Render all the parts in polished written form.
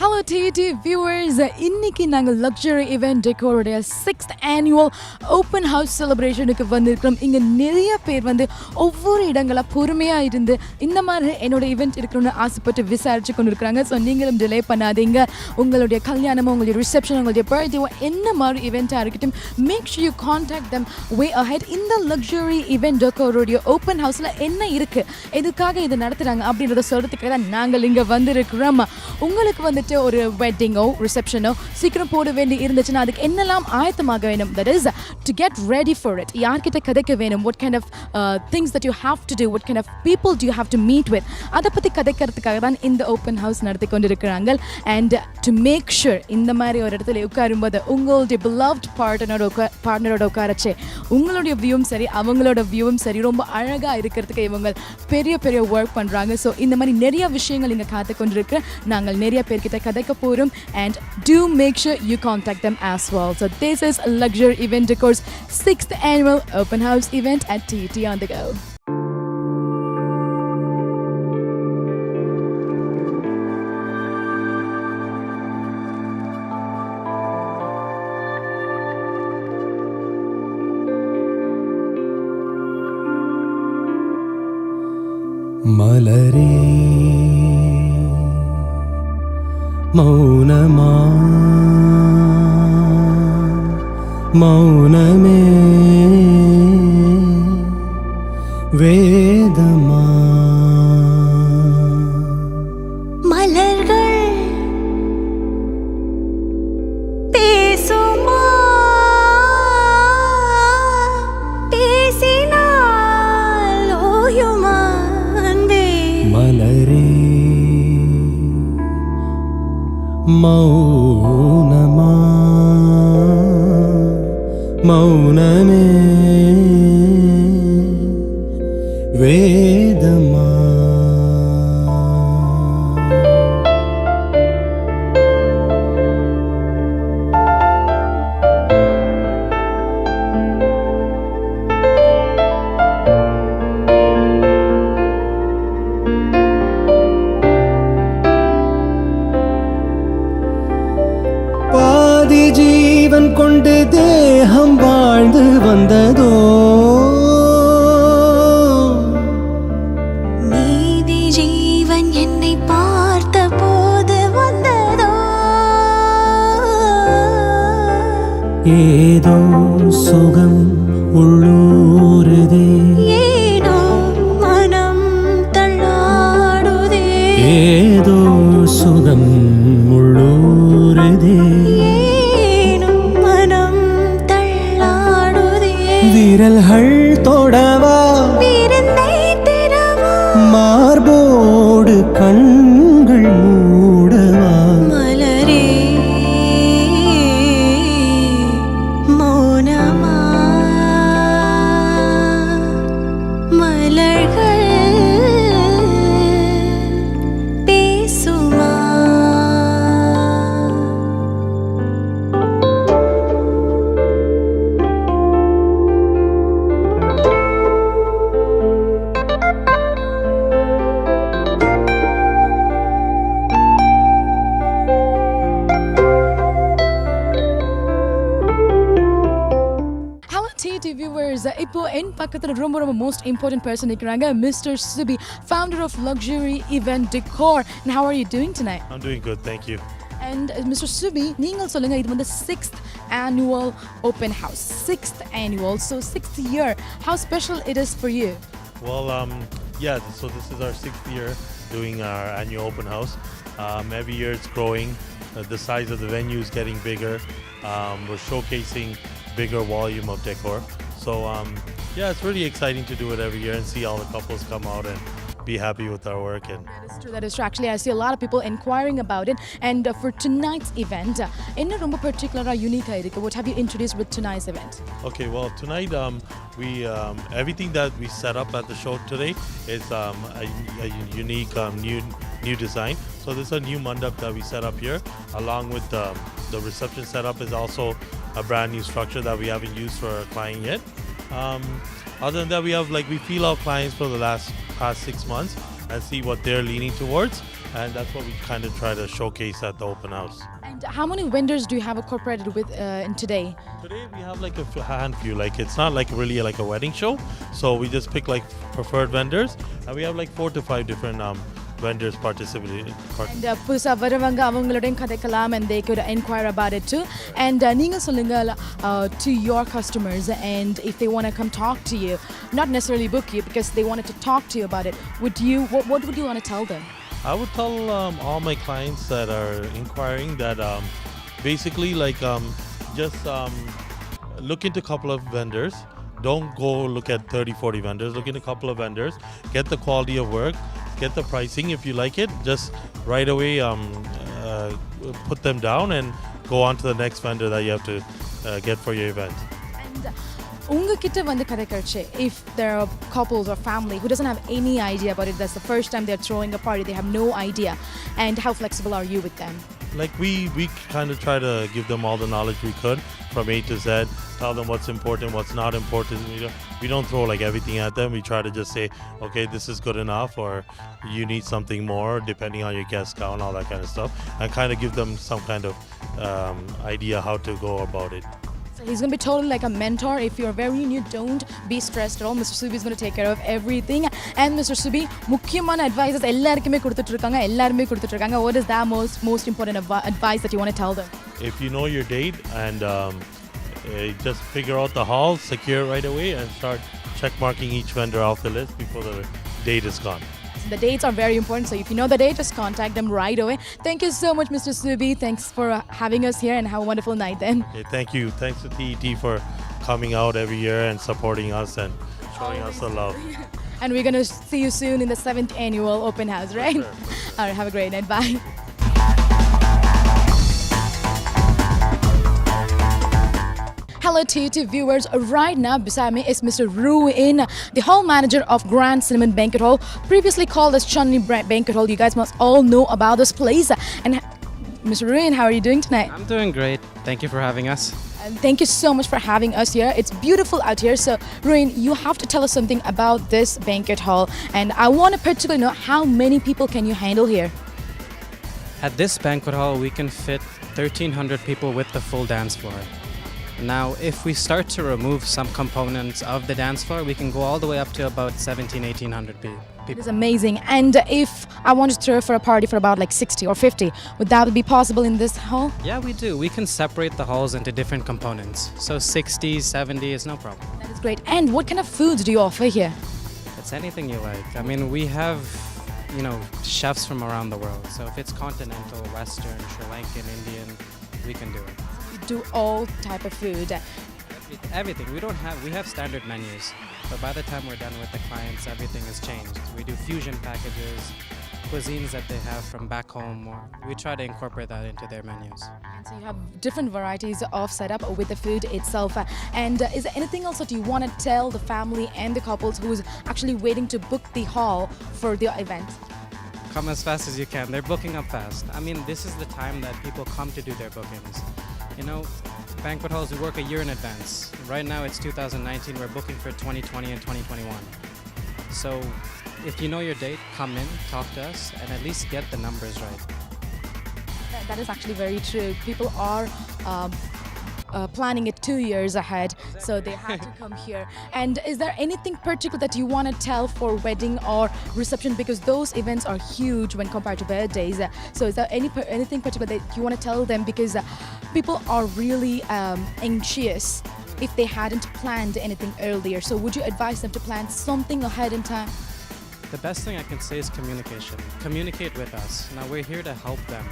Hello TT viewers, இன்னைக்கு நாங்க luxury event decor உடைய 6th annual open house celebration-க்கு வந்திருக்கோம். இங்க நிறைய பேர் வந்து ஒவ்வொரு இடங்களா பொறுமையா இருந்து இந்த மாதிரி என்னோட event இருக்கணும்னு ஆசைப்பட்டு விசாரிச்சு கொண்டிருக்காங்க. ஸோ நீங்களும் டிலே பண்ணாதீங்க. உங்களுடைய கல்யாணமோ உங்களுடைய ரிசப்ஷன் உங்களுடைய பர்த்டேவோ என்ன மாதிரி இவெண்ட்டாக இருக்கட்டும், make sure you contact them way ahead. இந்த luxury event decor உடைய ஓப்பன் ஹவுஸில் என்ன இருக்கு, எதுக்காக இதை நடத்துகிறாங்க அப்படின்றத சொல்கிறதுக்காக தான் நாங்கள் இங்கே வந்திருக்கிறோம். உங்களுக்கு வந்துட்டு ஒரு வெட்டிங்கோ ரிசப்ஷனோ சீக்கிரம் போட வேண்டி இருந்துச்சுன்னா அதுக்கு என்னெல்லாம் ஆயத்தமாக வேணும், that is to get ready for it. யார்கிட்ட கதைக்க வேணும், what kind of things that you have to do, what kind of people do you have to meet with, அதை பற்றி கதைக்கிறதுக்காக தான் இந்த ஓப்பன் ஹவுஸ் நடத்தி கொண்டிருக்கிறாங்க. அண்ட் டு மேக் ஷூர் இந்த மாதிரி ஒரு இடத்துல உட்காரும்போது உங்களுடைய beloved பார்ட்னரோட உட்காரச்சே உங்களுடைய வியூவும் சரி அவங்களோட வியூவும் சரி ரொம்ப அழகாக இருக்கிறதுக்கு இவங்க பெரிய பெரிய ஒர்க் பண்ணுறாங்க. ஸோ இந்த மாதிரி நிறைய விஷயங்கள் இங்கே காத்து கொண்டிருக்கு. நாங்கள் நிறைய பேர்கிட்ட கதைக்க போகிறோம். and do make sure you contact them as well. So this is Luxury Event Decor's 6th annual open house event at TT on the go. மலரே மௌனமா மௌனமே வேதமா மலர்கள் பேசுமா பேசினால் ஓயுமா அன்பே மலரே மௌனமா மௌனமே வேதமா ஜீவன் கொண்டு தேகம் வாழ்ந்து வந்ததோ, நீதி ஜீவன் என்னை பார்த்த போது வந்ததோ, ஏதோ சுகம் உள்ளூருதே, ஏனோ மனம் தள்ளாடுதே, ஏதோ சுகம் உள்ளூருதே, விரல்கள் தொடவா விருந்தை திறவா, மார்போடு கண்கள் மூடவா, மலரே மௌனமா மலர்கள் பேசுமா. TT viewers, இப்போ என் பக்கத்துல ரொம்ப ரொம்ப most important person இருக்கிறாங்க, Mr. Subi, founder of Luxury Event Decor. And how are you doing tonight? I'm doing good, thank you. And Mr. Subi, நீங்கள் சொல்லுங்க, இது வந்து 6th annual open house, 6th annual, so 6th year. How special it is for you? Well, yeah, so this is our 6th year doing our annual open house. Every year it's growing. The size of the venue is getting bigger. We're showcasing bigger volume of decor. So yeah, it's really exciting to do it every year and see all the couples come out and be happy with our work. And that is true. Actually, I see a lot of people inquiring about it. And for tonight's event, என்ன ரொம்ப particular unique இருக்கு? What have you introduced with tonight's event? Okay, well tonight we everything that we set up at the show today is a unique new design. So this is a new mandap that we set up here, along with the reception setup is also a brand new structure that we haven't used for a client yet. Other than that, we feel our clients for the past 6 months and see what they're leaning towards, and that's what we kind of try to showcase at the open house. And how many vendors do you have incorporated with in today? Today we have like a handful. Like it's not like really like a wedding show, so we just pick like preferred vendors, and we have like 4 to 5 different vendors participating. And புதுசா வரவங்க அவங்களோடையும் கதைக்கலாம் and they could inquire about it too. And நீங்க சொல்லுங்க to your customers, and if they want to come talk to you, not necessarily book you because they wanted to talk to you about it, what would you want to tell them? I would tell all my clients that are inquiring that basically just look into a couple of vendors. Don't go look at 30-40 vendors. Look into a couple of vendors. Get the quality of work. Get the pricing. If you like it, just right away put them down and go on to the next vendor that you have to get for your event. And உங்ககிட்ட வந்து கதைக்கறச்சே, if there are couples or family who doesn't have any idea about it, that's the first time they're throwing a party, they have no idea, and how flexible are you with them? Like we kind of try to give them all the knowledge we could from A to Z, tell them what's important, what's not important. We don't throw like everything at them. We try to just say, okay, this is good enough, or you need something more, depending on your guest count, all that kind of stuff, and kind of give them some kind of idea how to go about it. So he's going to be totally like a mentor. If you're very new, don't be stressed at all. Mr. Subi is going to take care of everything. And Mr. Subi, முக்கியமான advices எல்லாருக்குமே கொடுத்துட்டு இருக்காங்க. எல்லாருமே கொடுத்துட்டு இருக்காங்க. What is that most important advice that you want to tell them? If you know your date and just figure out the hall, secure right away, and start check marking each vendor off the list before the date is gone. The dates are very important, so if you know the date, just contact them right away. Thank you so much, Mr. Subi. Thanks for having us here, and have a wonderful night then. Okay, thank you. Thanks to TET for coming out every year and supporting us and showing us the love. And we're going to see you soon in the 7th annual open house, right? Sure. All right, have a great night. Bye. Hello TET viewers, right now beside me is Mr. Ruin, the hall manager of Grand Cinnamon Banquet Hall, previously called as Chunni Banquet Hall. You guys must all know about this place. And Mr. Ruin, how are you doing tonight? I'm doing great. Thank you for having us. Thank you so much for having us here. It's beautiful out here. So Ruin, you have to tell us something about this banquet hall, and I want to particularly know how many people can you handle here? At this banquet hall, we can fit 1,300 people with the full dance floor. Now, if we start to remove some components of the dance floor, we can go all the way up to about 1,700-1,800 people. It is amazing. And if I want to throw for a party for about like 60 or 50, would that be possible in this hall? Yeah, we do. We can separate the halls into different components. So 60, 70 is no problem. That is great. And what kind of foods do you offer here? It's anything you like. I mean, we have, chefs from around the world. So if it's continental, Western, Sri Lankan, Indian, we can do it. You do all type of food. Everything. We have standard menus, but by the time we're done with the clients, everything has changed. We do fusion packages, cuisines that they have from back home, or we try to incorporate that into their menus. And so you have different varieties of setup with the food itself. And is there anything else that you want to tell the family and the couples who's actually waiting to book the hall for the event? Come as fast as you can. They're booking up fast. I mean, this is the time that people come to do their bookings. Banquet halls, we work a year in advance. Right now it's 2019, we're booking for 2020 and 2021. So if you know your date, come in, talk to us, and at least get the numbers right. That is actually very true. People are planning it 2 years ahead, so they have to come here. And is there anything particular that you want to tell for wedding or reception, because those events are huge when compared to birthdays? So is there anything particular that you want to tell them, because people are really anxious if they hadn't planned anything earlier? So would you advise them to plan something ahead in time? The best thing I can say is communication. Communicate with us. Now we're here to help them.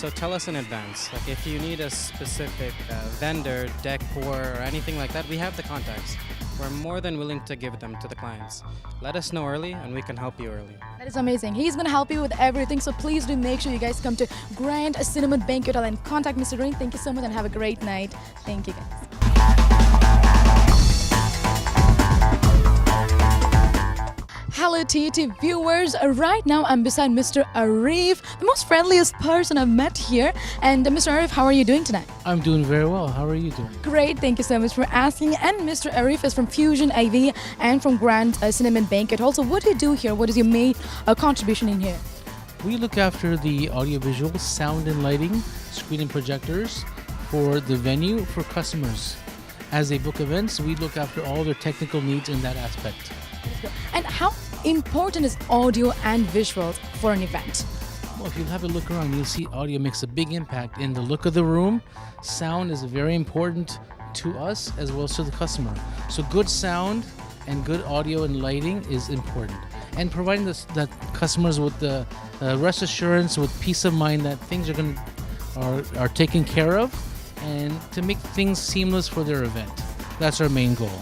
So tell us in advance. Like if you need a specific vendor, decor, or anything like that, we have the contacts. We're more than willing to give them to the clients. Let us know early and we can help you early. That is amazing. He's going to help you with everything. So please do make sure you guys come to Grand Cinnamon Banquet Hall and contact Mr. Rain. Thank you so much and have a great night. Thank you guys. Hello TT viewers. Right now I'm beside Mr. Arif, the most friendliest person I've met here. And Mr. Arif, how are you doing tonight? I'm doing very well. How are you doing? Great, thank you so much for asking. And Mr. Arif is from Fusion AV and from Grand Cinema and Banquet. Also, what do you do here? What is your main contribution in here? We look after the audiovisual, sound and lighting, screen and projectors for the venue for customers. As they book events, we look after all their technical needs in that aspect. And how important is audio and visuals for an event? Well, if you have a look around, you'll see audio makes a big impact in the look of the room. Sound is very important to us as well as to the customer. So good sound and good audio and lighting is important. And providing that customers with the rest assurance, with peace of mind that things are taken care of, and to make things seamless for their event. That's our main goal.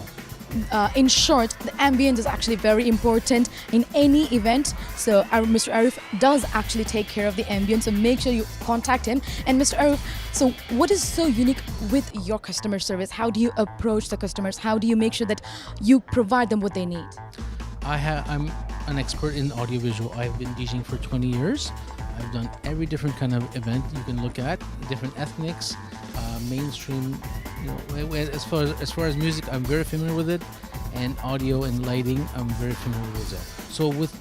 In short, the ambience is actually very important in any event. So Mr. Arif does actually take care of the ambience. So make sure you contact him. And Mr. Arif, so what is so unique with your customer service? How do you approach the customers? How do you make sure that you provide them what they need? I'm an expert in audiovisual. I've been DJing for 20 years. I've done every different kind of event you can look at, different ethnics, mainstream. As far as music, I'm very familiar with it, and audio and lighting, I'm very familiar with it. So with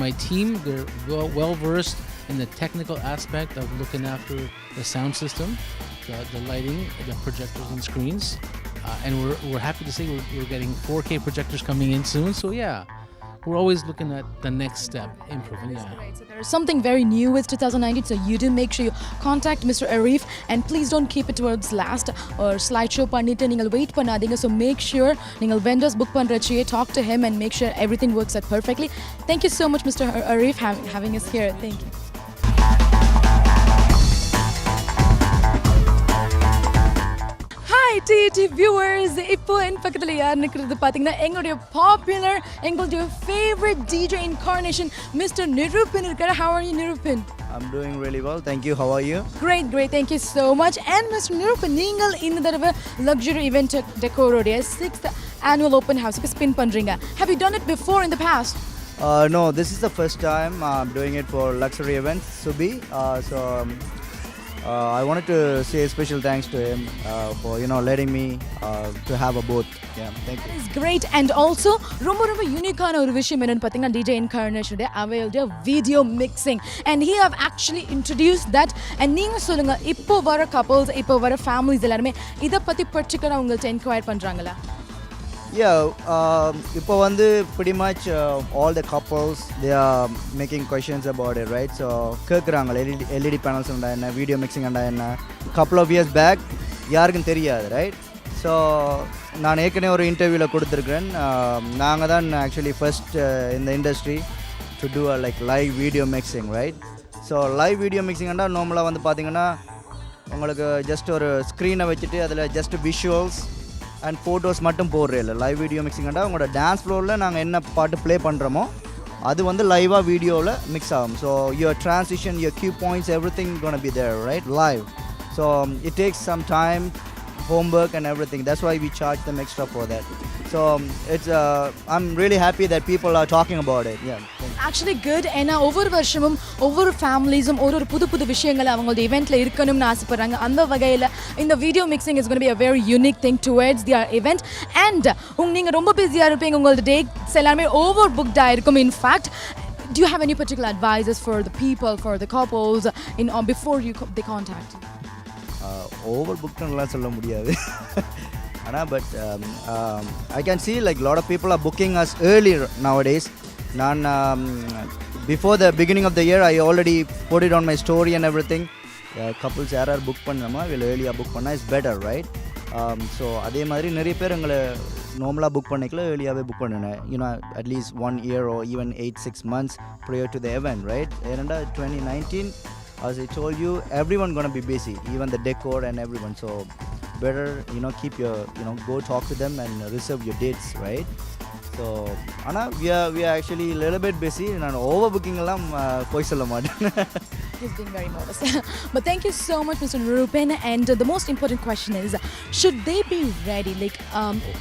my team, they're well versed in the technical aspect of looking after the sound system, the lighting, the projectors and screens, and we're happy to say we're getting 4K projectors coming in soon. So yeah. We're always looking at the next step, improving. Yeah. Right, so there's something very new with 2019, so you do make sure you contact Mr. Arif, and please don't keep it towards last or slideshow பண்ணிட்டு நீங்கள் wait பண்ணாதீங்க. So make sure நீங்கள் vendors book பண்றச்சே talk to him and make sure everything works out perfectly. Thank you so much, Mr. Arif, having us here. Thank you. Hi TT viewers, இப்போ என் பக்கத்துல யார் நிக்கிறது பாத்தீங்கன்னா எங்களுடைய பாப்புலர் எங்களுடைய favorite DJ incarnation Mr. Nirupin இருக்காரு. How are you, Nirupin? I'm doing really well. Thank you. How are you? Great. Thank you so much. And Mr. Nirupin, நீங்கள் இந்த தடவை luxury event Decor உடைய 6th annual open house க்கு spin பண்றீங்க. Have you done it before in the past? No, this is the first time I'm doing it for luxury events, Subi. I wanted to say a special thanks to him for letting me to have a booth. Yeah, thank you. That is great. And also ரொம்ப யூனிக்கான ஒரு விஷயம் என்னன்னு பார்த்தீங்கன்னா DJ Incarnation உடைய available video mixing, and he have actually introduced that. And நீங்க சொல்லுங்க, இப்போ வர couples, இப்போ வர families எல்லாரும் இத பத்தி particular உங்கள்ட்ட inquire பண்றாங்களா? Yeah, இப்போ வந்து pretty much all the couples, they are making questions about it, right? So கேக்குறாங்க LED panels உண்டா என்ன, video mixing உண்டா என்ன. Couple of years back யாருக்கும் தெரியாது, right? So நான் ஏற்கனவே ஒரு இன்டர்வியூவில் கொடுத்துருக்கேன். நாங்கள் தான் actually first in the industry to do a like live video mixing, right? So live video mixing உண்டா நார்மலாக வந்து பார்த்தீங்கன்னா உங்களுக்கு ஜஸ்ட் ஒரு ஸ்க்ரீனை வச்சுட்டு அதில் ஜஸ்ட் விஷுவல்ஸ் அண்ட் ஃபோட்டோஸ் மட்டும் போடுறே இல்லை. லைவ் வீடியோ மிக்சிங்காண்டா உங்களோட டான்ஸ் ஃப்ளோரில் நாங்கள் என்ன பாட்டு ப்ளே பண்ணுறோமோ அது வந்து லைவாக வீடியோவில் மிக்ஸ் ஆகும். So your transition, your cue points, everything gonna be there, right, live. So it takes some time, homework and everything. That's why we charge them extra for that. So it's I'm really happy that people are talking about it. Yeah, actually good. ஏன்னா ஒவ்வொரு வருஷமும் ஒவ்வொரு ஃபேமிலிஸும் ஒரு புது விஷயங்களை அவங்களோட இவெண்ட்ல இருக்கணும்னு ஆசைப்படுறாங்க. அந்த வகையில் இந்த video mixing is gonna be a very unique thing towards their event. And நீங்க ரொம்ப பிஸியா இருப்பீங்க, உங்களோட டேட்ஸ் எல்லாமே ஓவர் புக்டா இருக்கும். In fact, do you have any particular advices for the people, for the couples before they contact you? Over புக்னுலாம் சொல்ல முடியாது. ஆனால் but I can see like a lot of people are booking us early nowadays. நான் before the beginning of the year I already put it on my story and everything. Couples யார் book பண்ணாமல் will earlier book பண்ணால் is better, right? So அதே மாதிரி நிறைய பேர் எங்களை நார்மலாக புக் பண்ணிக்கல, ஏர்லியாகவே புக் பண்ணினேன். At least 1 year or even 8-6 months prior to the event, right? ஏன்னா 2019, as I told you, everyone gonna be busy, even the decor and everyone. So better, keep your, go talk to them and reserve your dates, right? So Anna, we are actually a little bit busy. நான் overbooking எல்லாம் போய் சொல்ல மாட்டேன். He's being very modest. But thank you so much, Mr. Rupen. And the most important question is, should they be ready? Like,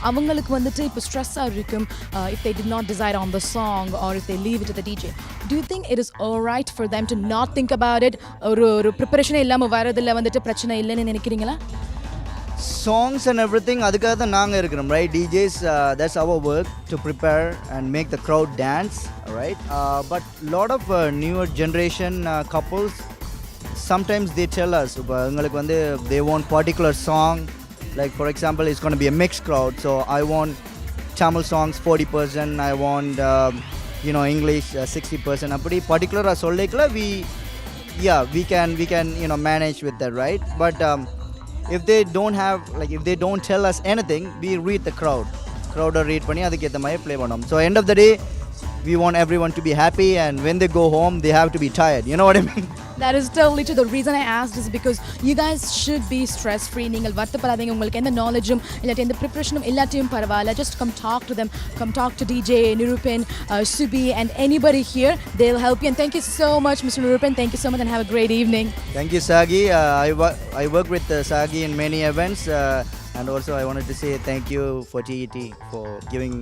அவங்களுக்கு வந்துட்டு இப்போ ஸ்ட்ரெஸ்ஸாக இருக்கும் if they did not decide on the song or if they leave it to the DJ. Do you think it is alright for them to not think about it? ஒரு ப்ரிப்பரேஷனே இல்லாமல் வரதில்ல வந்துட்டு பிரச்சனை இல்லைன்னு நினைக்கிறீங்களா? Songs and everything அதுக்காக தான் நாங்கள் இருக்கிறோம், right? DJs, that's our work to prepare and make the crowd dance, right? But lot of newer generation couples, sometimes they tell us இப்போ எங்களுக்கு வந்து they want particular song, like for example it's going to be a mixed crowd, so I want Tamil songs 40%, I want English 60%, அப்படி particular சொல்லிக்கல we can manage with that, right? But if they don't tell us anything, we read the crowd read பண்ணி அதுக்கு ஏத்த மாதிரி play பண்ணோம். So end of the day we want everyone to be happy, and when they go home they have to be tired, you know what I mean? That is totally true. The reason I asked is because you guys should be stress free. நீங்கள் வருத்தப்படாதீங்க. உங்களுக்கு எந்த நாலேஜும் இல்லாட்டி எந்த ப்ரிப்பரேஷனும் எல்லாத்தையும் பரவாயில்ல. Just come talk to them. Come talk to DJ Nirupen, Subi, and anybody here. They'll help you. And thank you so much, Mr. Nirupen. Thank you so much and have a great evening. Thank you, Sagi. I work with Sagi in many events, and also I wanted to say thank you for TET for giving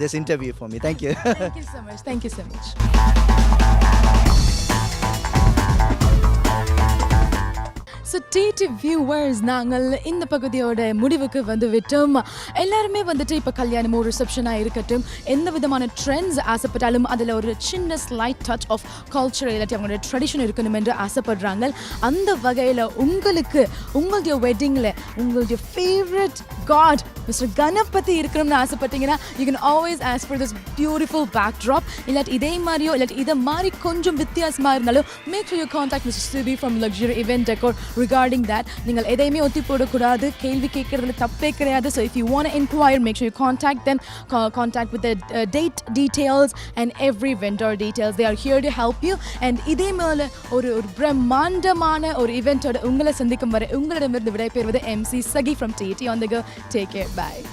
this interview for me. Thank you. Thank you so much. Thank you so much. So DD viewers, நாங்கள் இந்த பகுதியோட முடிவுக்கு வந்து விட்டோம். எல்லாருமே வந்துட்டு இப்போ கல்யாணமோ ரிசப்ஷனாக இருக்கட்டும், எந்த விதமான ட்ரெண்ட்ஸ் ஆசைப்பட்டாலும் அதில் ஒரு சின்ன ஸ்லைட் டச் ஆஃப் கல்ச்சர் இல்லாட்டி அவங்களோட ட்ரெடிஷன் இருக்கணும் என்று ஆசைப்படுறாங்க. அந்த வகையில் உங்களுக்கு உங்களுடைய வெட்டிங்கில் உங்களுடைய ஃபேவரட் காட் மிஸ்டர் கணபதி இருக்கணும்னு ஆசைப்பட்டீங்கன்னா you can always ask for this beautiful backdrop. இல்லாட்டி இதே மாதிரியோ இல்லாட்டி இதை மாதிரி கொஞ்சம் வித்தியாசமாக இருந்தாலும் make sure you contact mister Subi from luxury event decor regarding that. நீங்கள் எதையுமே ஒத்தி போடக்கூடாது, கேள்வி கேட்கறதுல தப்பே கிடையாது. So if you want to inquire, make sure you contact them, contact with the date details and every vendor details. They are here to help you. And இதே மேல ஒரு பிரம்மாண்டமான ஒரு இவெண்டோட உங்களை சந்திக்கும் வரை உங்களிடமிருந்து விடைபெறுவது MC Sagi from TT on the Go. Take care. Bye.